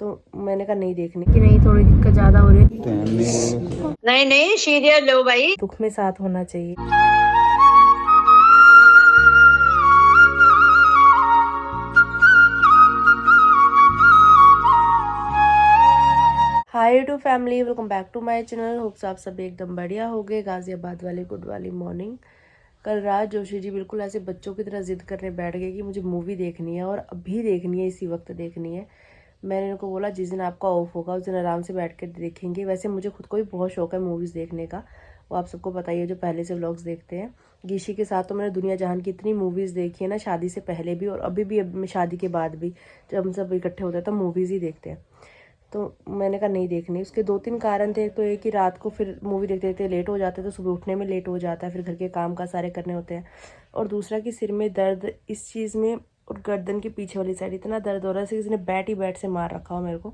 तो मैंने कहा नहीं देखनी कि नहीं, थोड़ी दिक्कत ज़्यादा हो रही है। नहीं नहीं सीरियल लो भाई, दुख में साथ होना चाहिए। Hi YouTube family, welcome back to my channel. Hopes आप सभी एकदम बढ़िया हो गए। गाजियाबाद वाली गुड वाली मॉर्निंग। कल रात जोशी जी बिल्कुल ऐसे बच्चों की तरह जिद करने बैठ गए कि मुझे मूवी देखनी है और अभी देखनी है, इसी वक्त देखनी है। मैंने उनको बोला जिस दिन आपका ऑफ होगा उस दिन आराम से बैठ कर देखेंगे। वैसे मुझे खुद को भी बहुत शौक है मूवीज़ देखने का, वो आप सबको पता ही है जो पहले से व्लॉग्स देखते हैं। गीशी के साथ तो मैंने दुनिया जहान की इतनी मूवीज़ देखी है ना, शादी से पहले भी और अभी भी, अब शादी के बाद भी जब हम सब इकट्ठे होते हैं तो मूवीज़ ही देखते हैं। तो मैंने कहा नहीं देखनी। उसके 2-3 कारण थे। तो एक कि रात को फिर मूवी देखते देखते लेट हो जाते तो सुबह उठने में लेट हो जाता है, फिर घर के काम का सारे करने होते हैं। और दूसरा कि सिर में दर्द इस चीज़ में और गर्दन के पीछे वाली साइड इतना दर्द हो रहा है जैसे किसी ने बैट ही बैट से मार रखा हो मेरे को।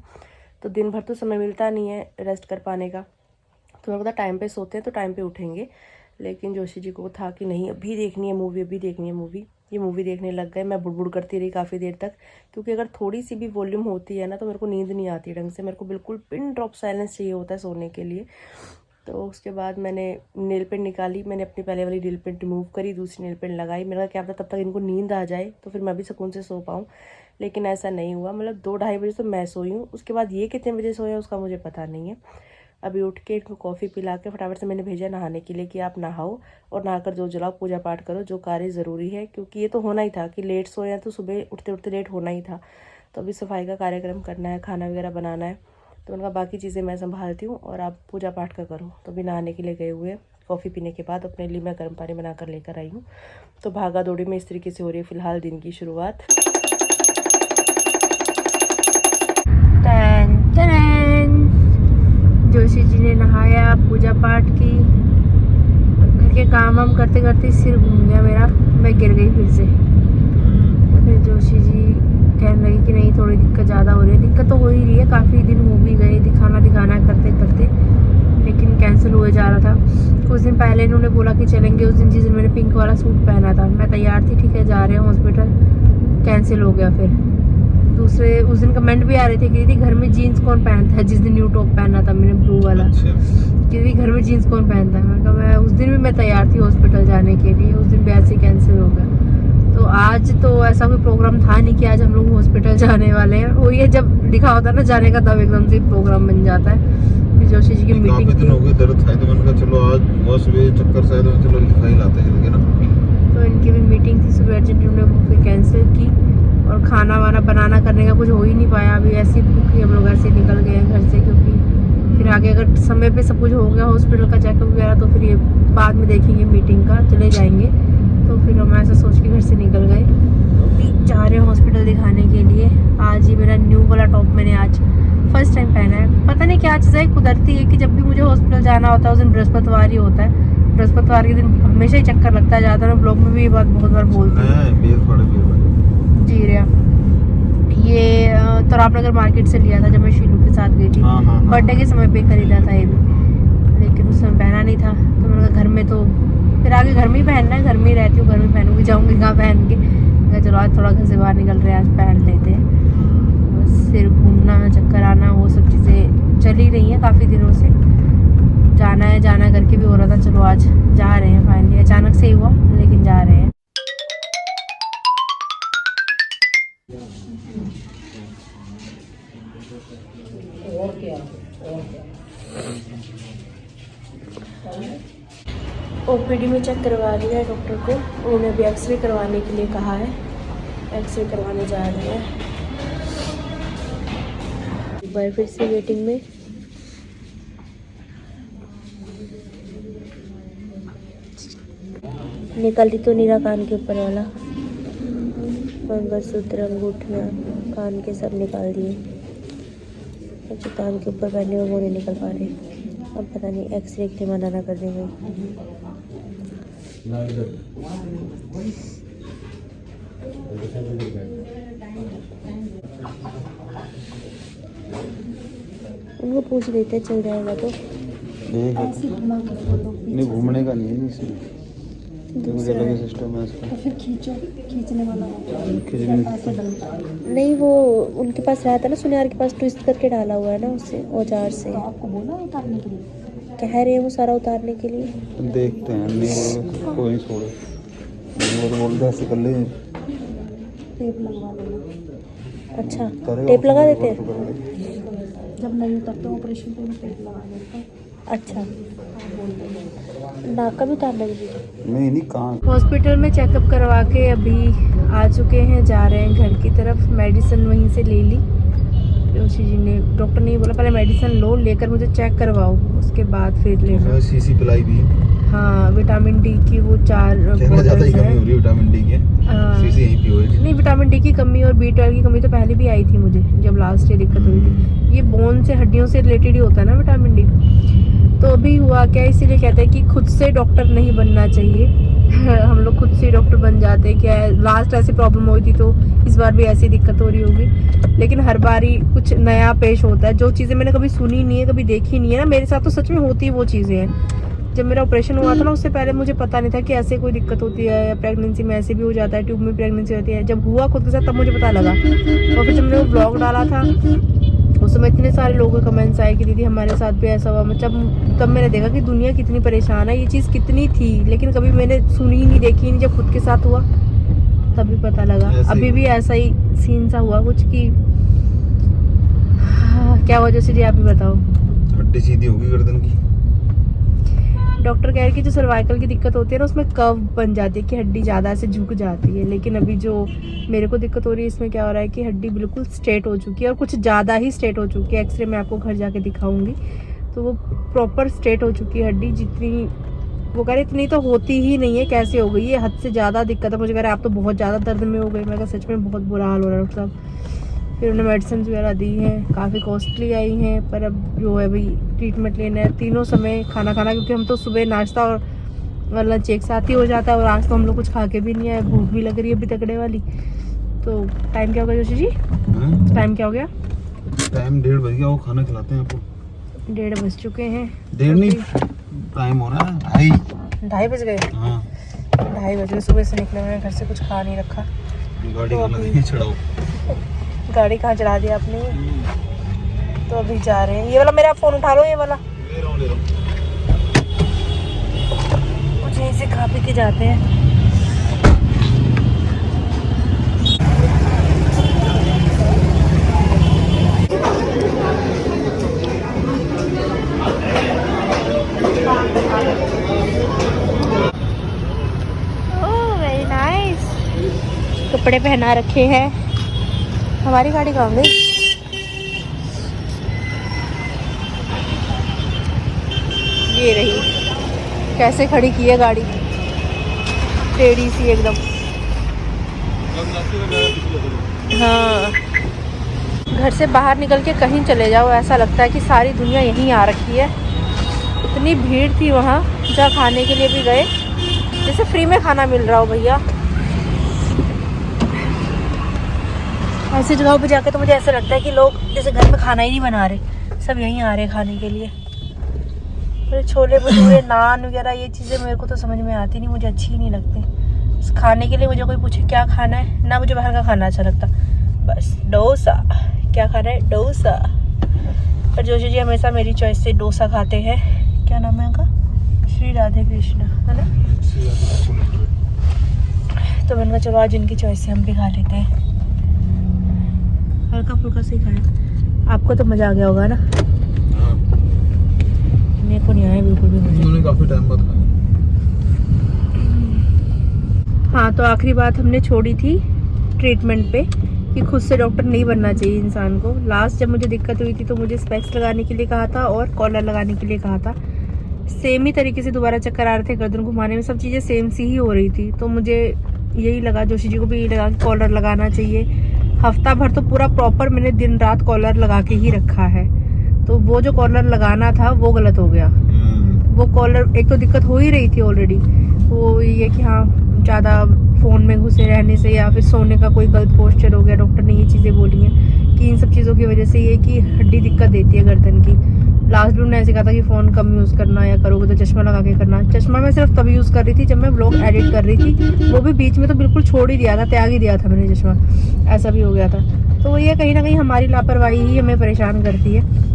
तो दिन भर तो समय मिलता नहीं है रेस्ट कर पाने का। तो मेरे को टाइम पे सोते हैं तो टाइम पे उठेंगे, लेकिन जोशी जी को था कि नहीं अभी देखनी है मूवी, अभी देखनी है मूवी। ये मूवी देखने लग गए। मैं बुड़बुड़ करती रही काफ़ी देर तक, क्योंकि अगर थोड़ी सी भी वॉल्यूम होती है ना तो मेरे को नींद नहीं आती ढंग से। मेरे को बिल्कुल पिन ड्रॉप साइलेंस चाहिए होता है सोने के लिए। तो उसके बाद मैंने नेल पेंट निकाली, मैंने अपनी पहले वाली नेल पेंट रिमूव करी, दूसरी नेल पेंट लगाई। मेरा क्या पता तब तक इनको नींद आ जाए तो फिर मैं भी सुकून से सो पाऊँ, लेकिन ऐसा नहीं हुआ। मतलब 2-2:30 बजे तो मैं सोई हूँ। उसके बाद ये कितने बजे सोया उसका मुझे पता नहीं है। अभी उठ के इनको कॉफ़ी पिला के फटाफट से मैंने भेजा नहाने के लिए कि आप नहाओ और नहाकर जो जलाओ, पूजा पाठ करो, जो कार्य ज़रूरी है, क्योंकि ये तो होना ही था कि लेट सोया तो सुबह उठते उठते लेट होना ही था। तो अभी सफाई का कार्यक्रम करना है, खाना वगैरह बनाना है। तो उनका बाकी चीज़ें मैं संभालती हूँ और आप पूजा पाठ का करो। तो अभी नहाने के लिए गए हुए, कॉफ़ी पीने के बाद अपने लिए मैं गर्म पानी बनाकर लेकर आई हूँ। तो भागा दौड़ी में इस तरीके से हो रही है फ़िलहाल दिन की शुरुआत। जोशी जी ने नहाया, पूजा पाठ की, घर के काम वाम करते करते सिर घूम गया मेरा, मैं गिर गई फिर से। फिर जोशी जी कहने लगे कि नहीं थोड़ी दिक्कत ज़्यादा हो रही है। दिक्कत तो हो ही रही है, काफ़ी दिन हो भी गए दिखाना करते करते, लेकिन कैंसिल हुए जा रहा था। कुछ दिन पहले इन्होंने बोला कि चलेंगे, उस दिन जिस दिन मैंने पिंक वाला सूट पहना था मैं तैयार थी, ठीक है जा रहे हैं हॉस्पिटल, कैंसिल हो गया। फिर दूसरे उस दिन कमेंट भी आ रहे थे कि दीदी घर में जीन्स कौन पहनता है, जिस दिन न्यू टॉप पहना था मैंने ब्लू वाला। कि दीदी घर में जीन्स कौन पहनता है। मैं कहा मैं उस दिन भी मैं तैयार थी हॉस्पिटल जाने के लिए, उस दिन भी ऐसे कैंसिल हो गया। तो आज तो ऐसा कोई प्रोग्राम था नहीं कि आज हम लोग हॉस्पिटल जाने वाले हैं। वो ये जब लिखा होता है ना जाने का तब एकदम से प्रोग्राम बन जाता है। जोशी जी की मीटिंग थी, दर्द था तो मैंने कहा चलो आज बहुत सुबह चक्कर शायद चलो दिखाई लाते हैं ना। तो इनकी भी मीटिंग थी सुबह, अर्जेंट ने वो फिर कैंसिल की और खाना वाना बनाना करने का कुछ हो ही नहीं पाया। अभी ऐसे भूखे हम लोग ऐसे निकल गए हैं घर से, क्योंकि फिर आगे अगर समय पे सब कुछ हो गया हॉस्पिटल का चेकअप वगैरह तो फिर ये बाद में देखेंगे, मीटिंग का चले जाएंगे। तो फिर हम ऐसा सोच के घर से निकल गए। अभी जा रहे हैं हॉस्पिटल दिखाने के लिए। आज ही मेरा न्यू वाला टॉप मैंने आज फर्स्ट टाइम पहना है। पता नहीं क्या चीज़ है, कुदरती है कि जब भी मुझे हॉस्पिटल जाना होता है उस दिन बृहस्पतिवार ही होता है। बृहस्पतिवार के दिन हमेशा ही चक्कर लगता है, ज़्यादा मैं ब्लॉग में भी ये बात बहुत बार बोलती हूँ। जी रहा ये तो रामनगर मार्केट से लिया था जब मैं शीलू के साथ गई थी, बर्थडे के समय पे खरीदा था ये भी, लेकिन उस समय पहना नहीं था। तो मैंने कहा घर में तो फिर आगे घर में ही पहनना है, घर में ही रहती हूँ, घर में पहनूंगी, जाऊँगी कहाँ पहन के। चलो आज थोड़ा घर से बाहर निकल रहे हैं, आज पहन लेते हैं। सिर घूमना, चक्कर आना, वो सब चीज़ें चल ही रही हैं काफ़ी दिनों से। जाना करके भी हो रहा था, चलो आज जा रहे हैं फाइनली। अचानक से ही हुआ लेकिन जा रहे हैं। ओपीडी में चेक करवा लिया है डॉक्टर को, उन्होंने अभी एक्सरे करवाने के लिए कहा है। एक्सरे करवाने जा रहे हैं। एक बार फिर से वेटिंग में। निकलती तो नीरा कान के ऊपर वाला, मंगलसूत्र, अंगूठियाँ, कान के सब निकाल दिए। जो कान के ऊपर पहने हुए वो नहीं निकल पा रहे। अब पता नहीं एक्सरे के लिए मना ना कर देंगे। उनको पूछ लेते चल जाएगा तो। नहीं घूमने का नहीं है इसमें। मुझे लगे सिस्टम है इसका। तो फिर खींचने वाला खींचने नहीं, वो उनके पास रहता ना, सुनियार के पास ट्विस्ट करके डाला हुआ है ना उससे, औजार से। तो आपको बोला उतारने के लिए? कह रहे हैं वो सारा उतारने के लिए। देखते हैं, नहीं बोले कोई नहीं छोड़े, वो तो बोलते ऐसे कर ले। टेप लगवा लेना। अच्छा, टेप लगा देते हैं जब नहीं उतरते ऑपरेशन पे, टेप लगा देते हैं। अच्छा, नाक का भी उतारना चाहिए? नहीं कहाँ। हॉस्पिटल में चेकअप करवा के अभी आ चुके हैं, जा रहे हैं घर की तरफ। मेडिसिन वहीं से ले ली जोशी जी ने। डॉक्टर ने बोला पहले मेडिसिन लो, लेकर मुझे चेक करवाओ, उसके बाद फिर लेना। सीसी पिलाई भी। हाँ, विटामिन डी की वो 4 ज़्यादा ही कमी हो रही है विटामिन डी की। सीसी यहीं पियो। नहीं, विटामिन डी की कमी और B12 की कमी तो पहले भी आई थी मुझे, जब लास्ट ये दिक्कत हुई थी। ये बोन से, हड्डियों से रिलेटेड ही होता है ना विटामिन डी। तो अभी हुआ क्या, इसीलिए कहते हैं कि खुद से डॉक्टर नहीं बनना चाहिए। हम लोग खुद से डॉक्टर बन जाते हैं। क्या लास्ट ऐसी प्रॉब्लम हुई थी तो इस बार भी ऐसी दिक्कत हो रही होगी, लेकिन हर बार ही कुछ नया पेश होता है। जो चीज़ें मैंने कभी सुनी नहीं है, कभी देखी नहीं है ना, मेरे साथ तो सच में होती वो चीज़ें हैं। जब मेरा ऑपरेशन हुआ था ना, उससे पहले मुझे पता नहीं था कि ऐसे कोई दिक्कत होती है, या प्रेगनेंसी में ऐसे भी हो जाता है, ट्यूब में प्रेगनेंसी होती है। जब हुआ खुद के साथ तब मुझे पता लगा। और फिर जब मैंने वो ब्लॉग डाला था उस समय इतने सारे लोगों के कमेंट्स आए कि दीदी हमारे साथ भी ऐसा हुआ। मतलब तब मैंने देखा कि दुनिया कितनी परेशान है, ये चीज़ कितनी थी, लेकिन कभी मैंने सुनी नहीं, देखी नहीं। जब खुद के साथ हुआ तभी पता लगा। अभी भी ऐसा ही सीन सा हुआ कुछ कि क्या वजह से जी, आप ही बताओ। हड्डी सीधी होगी गर्दन की। डॉक्टर कह रहे कि जो सर्वाइकल की दिक्कत होती है ना, उसमें कर्व बन जाती है कि हड्डी ज़्यादा से झुक जाती है। लेकिन अभी जो मेरे को दिक्कत हो रही है, इसमें क्या हो रहा है कि हड्डी बिल्कुल स्ट्रेट हो चुकी है, और कुछ ज़्यादा ही स्ट्रेट हो चुकी है। एक्सरे में आपको घर जाके दिखाऊंगी, तो वो प्रॉपर स्ट्रेट हो चुकी है हड्डी। जितनी वो कह रहे इतनी तो होती ही नहीं है, कैसे हो गई है, हद से ज़्यादा दिक्कत है। मुझे कह रहे आप तो बहुत ज़्यादा दर्द में हो गए। मैं कहा सच में बहुत बुरा हाल हो रहा है डॉक्टर साहब। फिर उन्होंने मेडिसिन वगैरह दी हैं, काफ़ी कॉस्टली आई हैं, पर अब जो है भाई ट्रीटमेंट लेना है। तीनों समय खाना खाना, क्योंकि हम तो सुबह नाश्ता और लंच एक साथ ही हो जाता है, और आज तो हम लोग कुछ खा के भी नहीं आए, भूख भी लग रही है अभी तगड़े वाली। तो टाइम क्या हो गया जोशी जी? टाइम क्या हो गया? टाइम 1:30 बज गया। वो खाना खिलाते हैं आपको। 1:30 बज चुके हैं। 1:30 नहीं, टाइम हो रहा है 2:30 बज गए। हाँ, 2:30 बज गए। सुबह से निकले हुए हैं, घर से कुछ खा नहीं रखा। गाड़ी को लगे चढ़ाओ। गाड़ी कहाँ चढ़ा दी आपने? तो अभी जा रहे हैं। ये वाला मेरा फ़ोन उठा लो, ये वाला ले रहा हूँ। कुछ यहीं से खा पी के जाते हैं। Oh very nice. कपड़े पहना रखे हैं। हमारी गाड़ी कहाँ गई? ये रही, कैसे खड़ी की है गाड़ी, टेढ़ी सी एकदम। हाँ, घर से बाहर निकल के कहीं चले जाओ, ऐसा लगता है कि सारी दुनिया यहीं आ रखी है। इतनी भीड़ थी वहाँ, जहाँ खाने के लिए भी गए, जैसे फ्री में खाना मिल रहा हो भैया। ऐसी जगहों पे जाके तो मुझे ऐसा लगता है कि लोग जैसे घर में खाना ही नहीं बना रहे, सब यहीं आ रहे हैं खाने के लिए। पर छोले भटूरे, नान वगैरह ये चीज़ें मेरे को तो समझ में आती नहीं, मुझे अच्छी ही नहीं लगती। खाने के लिए मुझे कोई पूछे क्या खाना है, ना मुझे बाहर का खाना अच्छा लगता, बस डोसा। क्या खाना है? डोसा। पर जोशी जी हमेशा मेरी चॉइस से डोसा खाते हैं। क्या नाम है उनका? श्री राधे कृष्ण, है ना? तो मैंने कहा चलो आज इनकी चॉइस से हम भी खा लेते हैं, हल्का फुल्का से ही खाएं। आपको तो मज़ा आ गया होगा ना? मेरे को नहीं आया बिल्कुल भी मज़ा। काफ़ी टाइम बाद खाया। हाँ, तो आखिरी बात हमने छोड़ी थी ट्रीटमेंट पे कि खुद से डॉक्टर नहीं बनना चाहिए इंसान को। लास्ट जब मुझे दिक्कत हुई थी तो मुझे स्पेक्स लगाने के लिए कहा था और कॉलर लगाने के लिए कहा था। सेम ही तरीके से दोबारा चक्कर आ रहे थे, गर्दन घुमाने में, सब चीज़ें सेम सी ही हो रही थी। तो मुझे यही लगा, जोशी जी को भी यही लगा कि कॉलर लगाना चाहिए। हफ्ता भर तो पूरा प्रॉपर मैंने दिन रात कॉलर लगा के ही रखा है। तो वो जो कॉलर लगाना था वो गलत हो गया। वो कॉलर, एक तो दिक्कत हो ही रही थी ऑलरेडी, वो ये कि हाँ ज़्यादा फ़ोन में घुसे रहने से या फिर सोने का कोई गलत पोस्चर हो गया। डॉक्टर ने ये चीज़ें बोली हैं कि इन सब चीज़ों की वजह से ये कि हड्डी दिक्कत देती है गर्दन की। लास्ट भी उन्होंने ऐसे कहा था कि फ़ोन कम यूज़ करना, या करोगे तो चश्मा लगा के करना। चश्मा मैं सिर्फ तभी यूज़ कर रही थी जब मैं व्लॉग एडिट कर रही थी, वो भी बीच में तो बिल्कुल छोड़ ही दिया था, त्याग ही दिया था मैंने चश्मा, ऐसा भी हो गया था। तो ये कहीं ना कहीं हमारी लापरवाही ही हमें परेशान करती है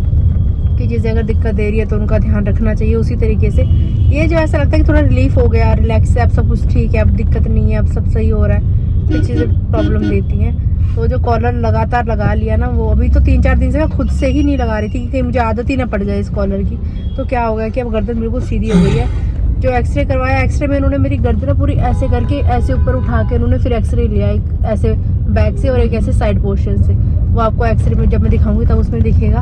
कि चीज़ें अगर दिक्कत दे रही है तो उनका ध्यान रखना चाहिए। उसी तरीके से ये जो ऐसा लगता है कि थोड़ा रिलीफ हो गया, रिलैक्स है, अब सब कुछ ठीक है, अब दिक्कत नहीं है, अब सब सही हो रहा है, फिर चीज़ें प्रॉब्लम देती हैं। तो जो कॉलर लगातार लगा लिया ना, वो अभी तो 3-4 दिन से मैं खुद से ही नहीं लगा रही थी कि कहीं मुझे आदत ही ना पड़ जाए इस कॉलर की। तो क्या हो गया कि अब गर्दन बिल्कुल सीधी हो गई है। जो एक्सरे करवाया, एक्सरे में उन्होंने मेरी गर्दन पूरी ऐसे करके ऐसे ऊपर उठा के उन्होंने फिर एक्सरे लिया, एक ऐसे बैक से और एक ऐसे साइड पोर्शन से। वो आपको एक्सरे में जब मैं दिखाऊंगी तब उसमें दिखेगा।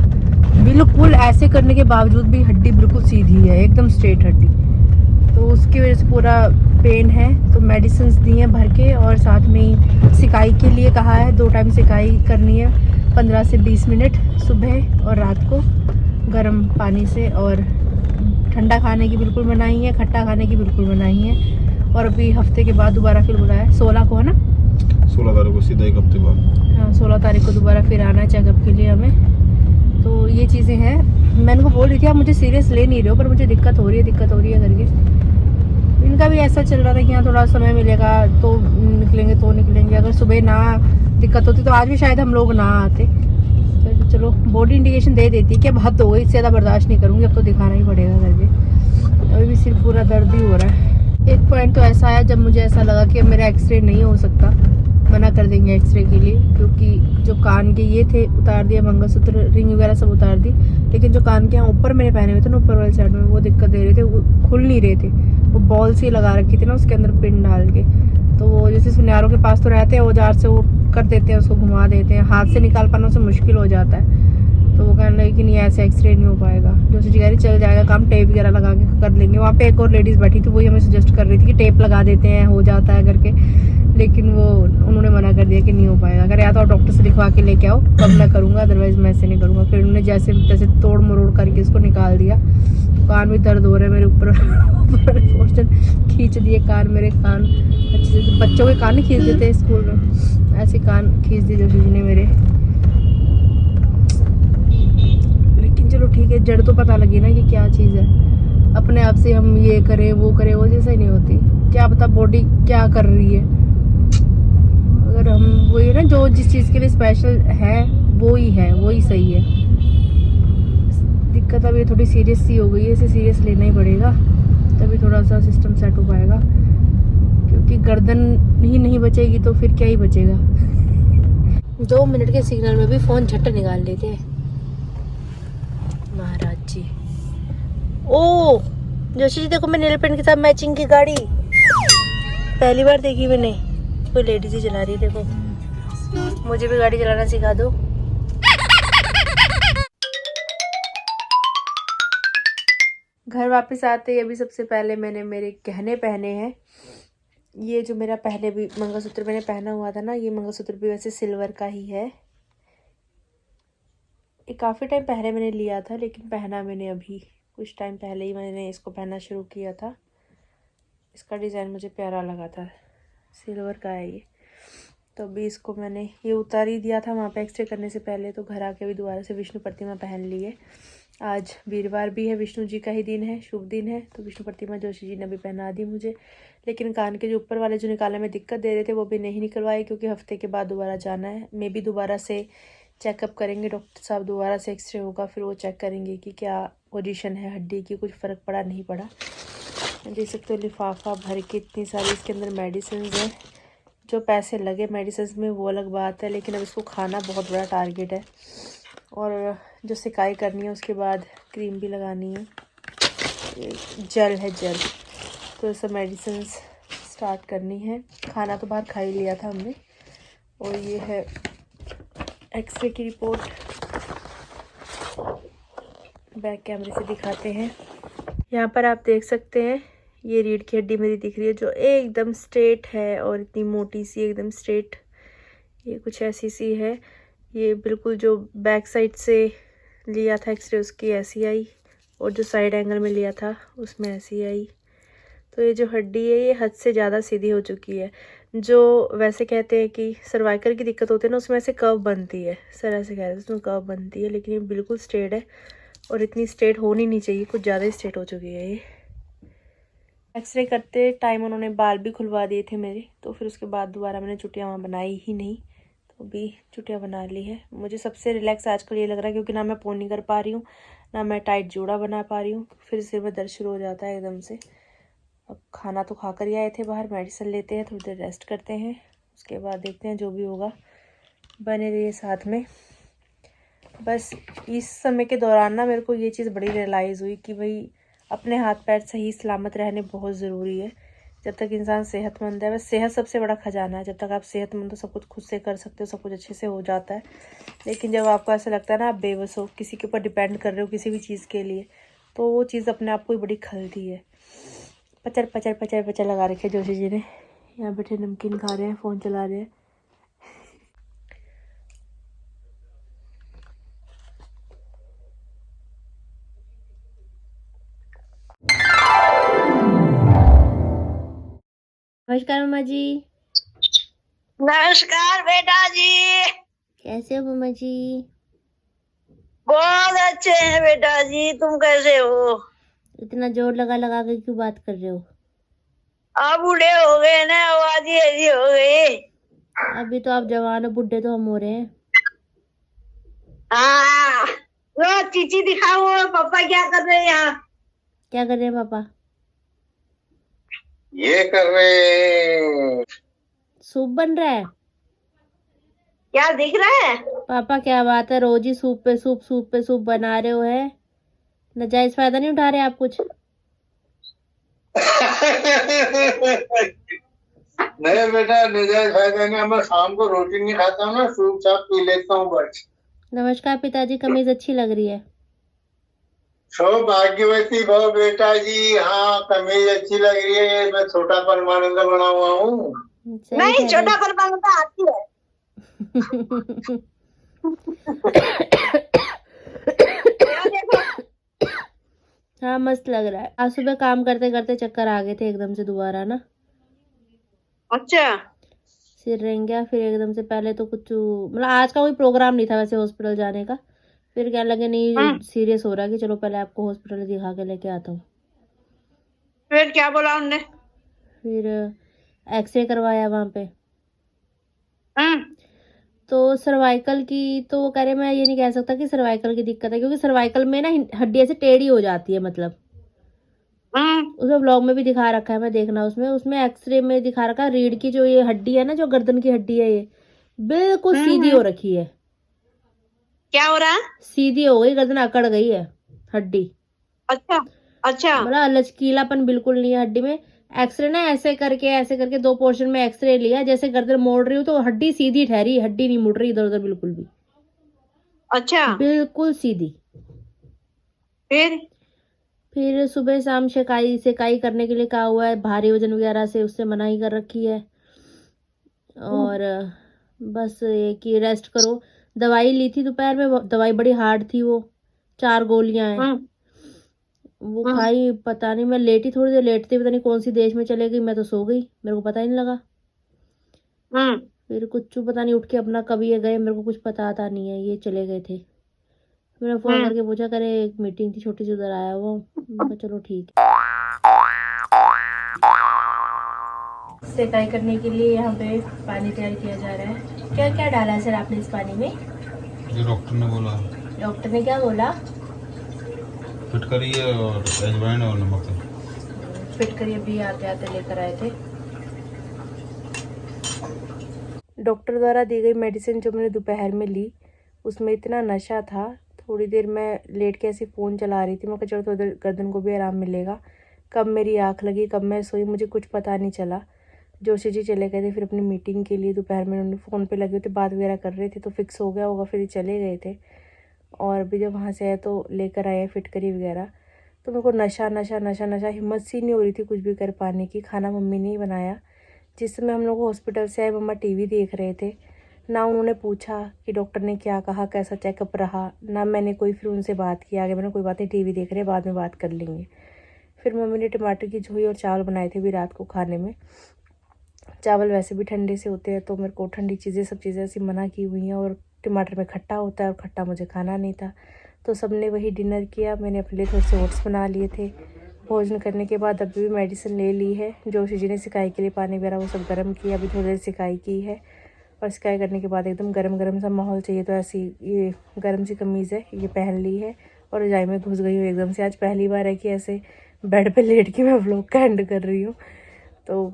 बिल्कुल ऐसे करने के बावजूद भी हड्डी बिल्कुल सीधी है, एकदम स्ट्रेट हड्डी। तो उसकी वजह से पूरा पेन है। तो मेडिसिन दी हैं भर के, और साथ में ही सिकाई के लिए कहा है, 2 टाइम सिकाई करनी है 15 से 20 मिनट, सुबह और रात को, गर्म पानी से। और ठंडा खाने की बिल्कुल मनाही है, खट्टा खाने की बिल्कुल मनाही है। और अभी हफ्ते के बाद दोबारा फिर बुलाया है, 16 को है ना, 16 तारीख को, सीधा 1 हफ्ते बाद। हाँ 16 तारीख को दोबारा फिर आना है चेकअप के लिए हमें। तो ये चीज़ें हैं। मैं इनको बोल रही थी आप मुझे सीरियस ले नहीं रहे हो, पर मुझे दिक्कत हो रही है करके। इनका भी ऐसा चल रहा था कि यहाँ थोड़ा समय मिलेगा तो निकलेंगे। अगर सुबह ना दिक्कत होती तो आज भी शायद हम लोग ना आते। तो चलो बॉडी इंडिकेशन दे देती है कि अब हद हो गई, इससे ज़्यादा बर्दाश्त नहीं करूँगी, अब तो दिखाना ही पड़ेगा करके। अभी भी सिर पूरा दर्द ही हो रहा है। एक पॉइंट तो ऐसा है जब मुझे ऐसा लगा कि अब मेरा एक्सरे नहीं हो सकता, मना कर देंगे एक्सरे के लिए, क्योंकि जो कान के ये थे उतार दिया, मंगलसूत्र रिंग वगैरह सब उतार दी, लेकिन जो कान के यहाँ ऊपर मैंने पहने हुए थे ना, ऊपर वाले साइड में, वो दिक्कत दे रहे थे, वो खुल नहीं रहे थे। वो बॉल सी लगा रखी थी ना उसके अंदर पिन डाल के, तो वो जैसे सुनियारों के पास तो रहते हैं, औजार से वो कर देते हैं, उसको घुमा देते हैं, हाथ से निकाल पाना उससे मुश्किल हो जाता है। तो वो कहने लगे कि नहीं ऐसे एक्सरे नहीं हो पाएगा, जो कह रही चल जाएगा काम, टेप वगैरह लगा के कर लेंगे। वहाँ पे एक और लेडीज़ बैठी थी, वही हमें सजेस्ट कर रही थी कि टेप लगा देते हैं, हो जाता है करके, लेकिन वो उन्होंने मना कर दिया कि नहीं हो पाएगा। अगर या तो डॉक्टर से दिखवा के लेके आओ तब मैं करूँगा, अदरवाइज मैं ऐसे नहीं करूँगा। फिर उन्होंने जैसे तैसे तोड़ मरोड़ करके इसको निकाल दिया। कान भी दर्द हो रहे हैं मेरे ऊपर पोर्शन खींच दिए कान, मेरे कान अच्छे से, बच्चों के कान नहीं खींच देते स्कूल में, ऐसे कान खींच दिए जोशी जी ने मेरे। लेकिन चलो ठीक है, जड़ तो पता लगी ना कि क्या चीज़ है। अपने आप से हम ये करें वो करें, वो जैसा ही नहीं होती। क्या पता बॉडी क्या कर रही है। अगर हम वही ना, जो जिस चीज़ के लिए स्पेशल है वो ही है, वो ही सही है। दिक्कत अब ये थोड़ी सीरियस सी हो गई है, इसे सीरियस लेना ही पड़ेगा, तभी थोड़ा सा सिस्टम सेट हो पाएगा। क्योंकि गर्दन ही नहीं बचेगी तो फिर क्या ही बचेगा। 2 मिनट के सिग्नल में भी फ़ोन झट निकाल लेते हैं महाराज जी। ओ जोशी जी देखो, मैं नेल पेंट के साथ मैचिंग की गाड़ी पहली बार देखी मैंने। कोई लेडीज ही चला रही है, देखो मुझे भी गाड़ी चलाना सिखा दो। घर वापस आते ही अभी सबसे पहले मैंने मेरे गहने पहने हैं। ये जो मेरा पहले भी मंगलसूत्र मैंने पहना हुआ था ना, ये मंगलसूत्र भी वैसे सिल्वर का ही है। ये काफ़ी टाइम पहले मैंने लिया था, लेकिन पहना मैंने अभी कुछ टाइम पहले ही मैंने इसको पहनना शुरू किया था। इसका डिज़ाइन मुझे प्यारा लगा था, सिल्वर का है ये। तो अभी इसको मैंने ये उतार ही दिया था वहाँ पे एक्सरे करने से पहले, तो घर आके अभी दोबारा से विष्णु प्रतिमा पहन ली है। आज वीरवार भी है, विष्णु जी का ही दिन है, शुभ दिन है, तो विष्णु प्रतिमा जोशी जी ने भी पहना दी मुझे। लेकिन कान के जो ऊपर वाले जो निकालने में दिक्कत दे रहे थे वो भी नहीं निकलवाए, क्योंकि हफ्ते के बाद दोबारा जाना है। मे भी दोबारा से चेकअप करेंगे डॉक्टर साहब, दोबारा से एक्सरे होगा, फिर वो चेक करेंगे कि क्या पोजीशन है हड्डी की, कुछ फ़र्क पड़ा नहीं पड़ा। देख सकते हो लिफाफा भर के इतनी सारी इसके अंदर मेडिसिन है। जो पैसे लगे मेडिसिन में वो अलग बात है, लेकिन अब इसको खाना बहुत बड़ा टारगेट है। और जो सिकाई करनी है उसके बाद क्रीम भी लगानी है, जेल है जेल, तो सब मेडिसिन स्टार्ट करनी है। खाना तो बाहर खा ही लिया था हमने। और ये है एक्सरे की रिपोर्ट, बैक कैमरे से दिखाते हैं। यहाँ पर आप देख सकते हैं ये रीढ़ की हड्डी मेरी दिख रही है, जो एकदम स्ट्रेट है और इतनी मोटी सी एकदम स्ट्रेट, ये कुछ ऐसी सी है। ये बिल्कुल जो बैक साइड से लिया था एक्सरे उसकी ऐसी आई, और जो साइड एंगल में लिया था उसमें ऐसी आई। तो ये जो हड्डी है ये हद से ज़्यादा सीधी हो चुकी है। जो वैसे कहते हैं कि सर्वाइकल की दिक्कत होती है ना, उसमें ऐसे कर्व बनती है, सर ऐसे कहते हैं उसमें कर्व बनती है, लेकिन ये बिल्कुल स्ट्रेट है और इतनी स्ट्रेट होनी नहीं चाहिए, कुछ ज़्यादा ही स्ट्रेट हो चुकी है ये। एक्सरे करते टाइम उन्होंने बाल भी खुलवा दिए थे मेरे, तो फिर उसके बाद दोबारा मैंने चुटियाँ बनाई ही नहीं, तो अभी चुटियाँ बना ली है। मुझे सबसे रिलैक्स आजकल ये लग रहा है क्योंकि ना मैं पोनी कर पा रही हूँ, ना मैं टाइट जोड़ा बना पा रही हूँ, फिर सिर में दर्द शुरू हो जाता है एकदम से। अब खाना तो खा कर ही आए थे बाहर, मेडिसिन लेते हैं, थोड़ी देर रेस्ट करते हैं, उसके बाद देखते हैं जो भी होगा। बने रहिए साथ में। बस इस समय के दौरान ना मेरे को ये चीज़ बड़ी रियलाइज़ हुई कि भाई अपने हाथ पैर सही सलामत रहने बहुत ज़रूरी है। जब तक इंसान सेहतमंद है, बस सेहत सबसे बड़ा खजाना है। जब तक आप सेहतमंद हो सब कुछ खुद से कर सकते हो, सब कुछ अच्छे से हो जाता है। लेकिन जब आपको ऐसा लगता है ना आप बेबस हो, किसी के ऊपर डिपेंड कर रहे हो किसी भी चीज़ के लिए, तो वो चीज़ अपने आप को ही बड़ी खलती है। पचर पचर पचर पचर लगा रखे जोशी जी ने। यहाँ बैठे नमकीन खा रहे हैं, फ़ोन चला रहे हैं। नमस्कार मम्मा जी। नमस्कार बेटा जी। कैसे हो मम्मा जी? बहुत अच्छे हैं बेटा जी, तुम कैसे हो? इतना जोर लगा लगा के क्यों बात कर रहे हो? आप बूढ़े हो गए ना, आवाज ही ऐसी हो गई। अभी तो आप जवान हो, बुढ़े तो हम हो रहे हैं। हाँ, लो चीची दिखाओ, पापा क्या कर रहे हैं यहाँ? क्या कर रहे हैं पापा? ये कर रहे। सूप बन रहा है। क्या दिख रहा है? पापा क्या बात है, रोज ही सूप पे सूप, सूप पे सूप बना रहे हो है? नाजायज फायदा नहीं उठा रहे आप कुछ? नहीं बेटा, नजायज फायदा नहीं। मैं शाम को रोटी नहीं खाता हूँ ना, सूप साप पी लेता हूँ बस। नमस्कार पिताजी, कमीज अच्छी लग रही है। सौभाग्यवती भव बेटा जी। हाँ, कमीज अच्छी लग रही है। ये मैं छोटा परमानंद बना हुआ हूँ। सही नहीं, कह रहे छोटा परमानंद आती है। यहाँ देखो। हाँ मस्त लग रहा है। आज सुबह काम करते करते चक्कर आ गए थे एकदम से दोबारा ना, अच्छा। सिर रेंग गया। फिर एकदम से पहले तो कुछ मतलब आज का कोई प्रोग्राम नहीं था वैसे हॉस्पिटल जाने का। फिर कहने लगे नहीं सीरियस हो रहा है कि चलो पहले आपको हॉस्पिटल दिखा के लेके आता हूँ। फिर क्या बोला उनने? फिर एक्सरे करवाया वहाँ पे, हम्म। तो सर्वाइकल की, तो वो कह रहे मैं ये नहीं कह सकता कि सर्वाइकल की दिक्कत है, क्योंकि सर्वाइकल में ना हड्डी ऐसे टेढ़ी हो जाती है। मतलब उसमें ब्लॉग में भी दिखा रखा है, मैं देखना उसमें उसमें एक्सरे में दिखा रखा है रीढ़ की जो ये हड्डी है ना, जो गर्दन की हड्डी है, ये बिल्कुल सीधी हो रखी है। क्या हो रहा है? सीधी हो गई, गर्दन अकड़ गई है हड्डी। अच्छा अच्छा। मतलब लचकीलापन बिल्कुल नहीं है हड्डी में। एक्सरे ना ऐसे करके दो पोर्शन में एक्सरे लिया, जैसे गर्दन मोड़ रही हूँ तो हड्डी सीधी ठहरी, हड्डी नहीं मुड़ रही इधर उधर बिल्कुल भी। अच्छा। बिल्कुल सीधी। फिर सुबह शाम सेकाई करने के लिए कहा हुआ है, भारी वजन वगैरह से उससे मनाही कर रखी है। और बस ये कि रेस्ट करो। दवाई ली थी दोपहर में, दवाई बड़ी हार्ड थी, वो 4 गोलियां हैं वो खाई। पता नहीं, मैं लेटी थोड़ी देर लेटती, पता नहीं कौन सी देश में चले गई, मैं तो सो गई, मेरे को पता ही नहीं लगा। फिर कुछ पता नहीं उठ के अपना कभी ये गए, मेरे को कुछ पता आता नहीं है, ये चले गए थे। मैंने फोन करके पूछा, करे एक मीटिंग थी छोटी सी, उधर आया हुआ। मैं कहा चलो ठीक है। सेकाई करने के लिए यहाँ पे पानी तैयार किया जा रहा है। क्या क्या डाला है सर आपने इस पानी में? ये डॉक्टर ने बोला। डॉक्टर ने क्या बोला? फिटकरी और अजवाइन और नमक। फिटकरी अभी आते आते लेकर आए थे। डॉक्टर द्वारा दी गई मेडिसिन जो मैंने दोपहर में ली, उसमें इतना नशा था। थोड़ी देर मैं लेट के ऐसे फ़ोन चला रही थी, मैं कहा चलो थोड़ी देर गर्दन को भी आराम मिलेगा। कब मेरी आँख लगी, कब मैं सोई, मुझे कुछ पता नहीं चला। जोशी जी चले गए थे फिर अपनी मीटिंग के लिए। दोपहर में उन्होंने फ़ोन पे लगे थे, बात वगैरह कर रहे थे, तो फिक्स हो गया होगा, फिर चले गए थे। और अभी जब वहाँ से आए तो लेकर आए फिटकरी वगैरह। तो मेरे को नशा नशा नशा नशा, हिम्मत सी नहीं हो रही थी कुछ भी कर पाने की। खाना मम्मी ने ही बनाया। जिस समय हम लोग हॉस्पिटल से आए, मम्मा टीवी देख रहे थे। ना उन्होंने पूछा कि डॉक्टर ने क्या कहा, कैसा चेकअप रहा, ना मैंने कोई फिर उनसे बात की आगे। मैंने कोई बात नहीं, टीवी देख रहे हैं, बाद में बात कर लेंगे। फिर मम्मी ने टमाटर की झोई और चावल बनाए थे भी रात को खाने में। चावल वैसे भी ठंडे से होते हैं, तो मेरे को ठंडी चीज़ें सब चीज़ें ऐसी मना की हुई हैं, और टमाटर में खट्टा होता है और खट्टा मुझे खाना नहीं था। तो सबने वही डिनर किया। मैंने अपने लिए थोड़े से ओट्स बना लिए थे। भोजन करने के बाद अभी भी मेडिसिन ले ली है। जोशी जी ने सिकाई के लिए पानी वगैरह वो सब गर्म किया, अभी थोड़ी देर सिकाई की है। और सिकाई करने के बाद एकदम गरम गरम सा माहौल चाहिए, तो ऐसी ये गर्म सी कमीज़ है ये पहन ली है और रजाई में घुस गई हूँ एकदम से। आज पहली बार है कि ऐसे बेड पे लेट के मैं व्लॉग का एंड कर रही हूँ। तो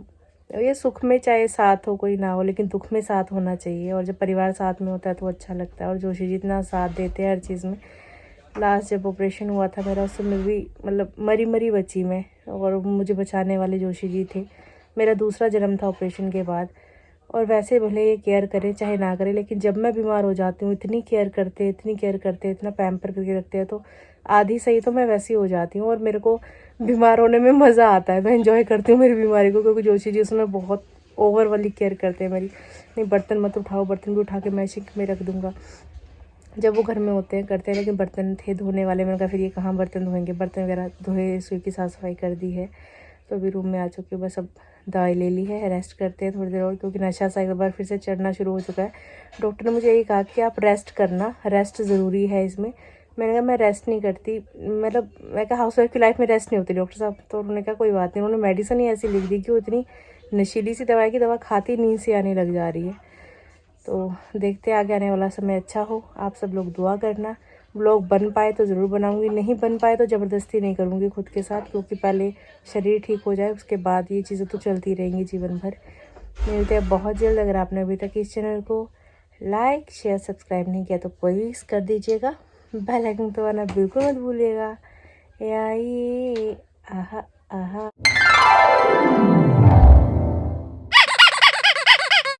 ये सुख में चाहे साथ हो कोई ना हो, लेकिन दुख में साथ होना चाहिए, और जब परिवार साथ में होता है तो अच्छा लगता है। और जोशी जी इतना साथ देते हैं हर चीज़ में। लास्ट जब ऑपरेशन हुआ था मेरा, उस समय भी मतलब मरी मरी बची मैं, और मुझे बचाने वाले जोशी जी थे। मेरा दूसरा जन्म था ऑपरेशन के बाद। और वैसे भले ये केयर करें चाहे ना करें, लेकिन जब मैं बीमार हो जाती हूँ इतनी केयर करते इतना पैम्पर करके रखते हैं, तो आधी सही तो मैं वैसी हो जाती हूँ। और मेरे को बीमार होने में मज़ा आता है, मैं एंजॉय करती हूँ मेरी बीमारी को, क्योंकि जोशी जी उसमें बहुत ओवर वाली केयर करते हैं मेरी। नहीं बर्तन मत उठाओ, बर्तन भी उठा के मैं सिंक में रख दूँगा जब वो घर में होते हैं करते हैं। लेकिन बर्तन थे धोने वाले, मैंने कहा फिर ये कहाँ बर्तन धोएंगे, बर्तन वगैरह धोए, रसोई की साफ़ सफाई कर दी है। तो अभी रूम में आ चुके, बस अब दवाई ले ली है, रेस्ट करते हैं थोड़ी देर और, क्योंकि नशा सा एक बार फिर से चढ़ना शुरू हो चुका है। डॉक्टर ने मुझे यही कहा कि आप रेस्ट करना, रेस्ट ज़रूरी है इसमें। मैंने कहा मैं रेस्ट नहीं करती, मतलब मैं कहा हाउस वाइफ की लाइफ में रेस्ट नहीं होती डॉक्टर साहब। तो उन्होंने कहा कोई बात नहीं, उन्होंने मेडिसिन ही ऐसी लिख दी कि वो इतनी नशीली सी दवाई की दवा खाती नींद से आने लग जा रही है। तो देखते आगे आने वाला समय अच्छा हो। आप सब लोग दुआ करना। व्लॉग बन पाए तो ज़रूर बनाऊंगी, नहीं बन पाए तो ज़बरदस्ती नहीं करूंगी खुद के साथ, क्योंकि पहले शरीर ठीक हो जाए उसके बाद ये चीज़ें तो चलती रहेंगी जीवन भर। मिलते हैं बहुत जल्द। अगर आपने अभी तक इस चैनल को लाइक शेयर सब्सक्राइब नहीं किया तो प्लीज़ कर दीजिएगा। बेल आइकन दबाना बिल्कुल मत भूलिएगा। आहा आहा।